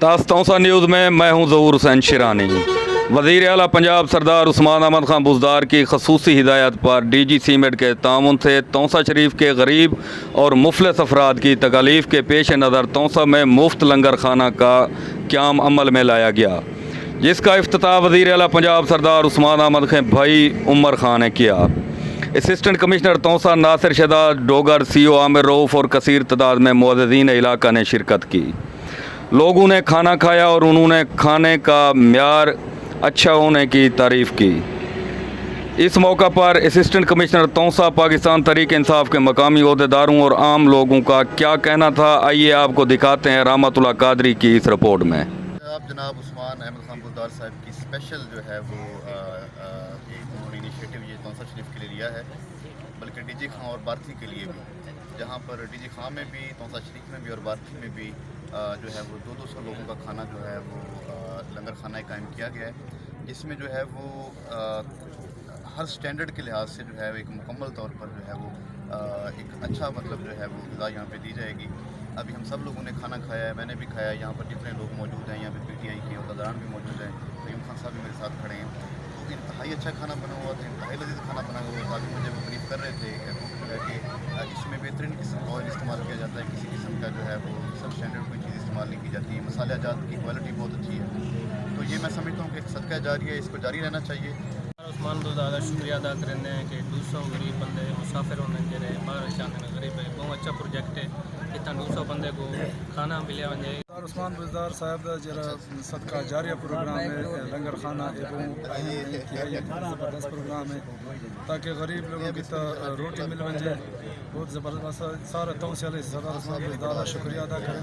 तास्तौसा news में मैं हूं ज़हूर हुसैन शिरानी। वज़ीर आला पंजाब सरदार उस्मान अहमद खान बुज़दार की खसूसी हिदायत पर DG सीमेंट के ताउन से तौसा शरीफ के गरीब और मुफलिस अफराद की तकालीफ के पेश नज़र तौसा में मुफ्त लंगर खाना का क़याम अमल में लाया गया, जिसका इफ्तिताह वज़ीर आला पंजाब सरदार उस्मान अहमद के भाई उमर खान ने किया। Assistant commissioner Taunsa Nasir Shahzad Dogar, CO Amir Rauf और कसीर तादाद में मुअज़्ज़िज़ीन इलाका ने शिरकत की। लोगों ने खाना खाया और उन्होंने खाने का म्यार अच्छा होने की तारीफ़ की। इस मौका पर असिस्टेंट कमिश्नर तौसा पाकिस्तान तहरीक इंसाफ के मकामी अहदेदारों और आम लोगों का क्या कहना था, आइए आपको दिखाते हैं रहमतुल्लाह कादरी की इस रिपोर्ट में। अब जनाब उस्मान अहमद खान बुज़दार साहब की स्पेशल जो है वो एक उन्होंने इनिशिएटिव ये तौसा शरीफ के लिए लिया है, बल्कि DG खां और बार्थी के लिए भी, जहाँ पर DG खां में भी, तौसा शरीफ में भी और बार्थी में भी जो है वो 200 लोगों का खाना जो है वो लंगर खाना कायम किया गया है, जिसमें जो है वो हर स्टैंडर्ड के लिहाज से जो है एक मुकम्मल तौर पर जो है वो एक अच्छा मतलब जो है वो ग़िज़ा यहाँ पे दी जाएगी। अभी हम सब लोगों ने खाना खाया है, मैंने भी खाया है, यहाँ पर डिफरेंट लोग मौजूद हैं, यहाँ पे PTI के अहदेदारान भी मौजूद हैं, फ़हीम खान साहब भी मेरे साथ खड़े हैं। तो इंतहाई अच्छा खाना बना हुआ था, इंतहाई लज़ीज़ खाना बना हुआ था। अभी मुझे वो ब्रीफ कर रहे थे कि इसमें बेहतरीन किस्म का ऑयल इस्तेमाल किया जाता है, किसी किस्म का जो है वो सब स्टैंडर्ड कोई चीज़ इस्तेमाल नहीं की जाती है, मसाला जात की क्वालिटी बहुत अच्छी है। तो ये मैं समझता हूँ कि एक सदका जारी है, इसको जारी रहना चाहिए। उस्मान बुज़दार का शुक्रिया अदा करते हैं कि 200 गरीब बंदे मुसाफिर होने जरे बाहर चाहते हैं, गरीब है बहुत अच्छा प्रोजेक्ट है, इतना 200 बंदे को खाना मिले वजे। उस्मान बुज़दार साहब का जरा सदका जारिया प्रोग्राम है, लंगर खाना ज़बरदस्त प्रोग्राम है ताकि गरीब लोगों की रोटी मिल वजे, बहुत ज़बरदस्त। सारा तौसिया सरदार उस्मान बुज़दार का शुक्रिया अदा करें।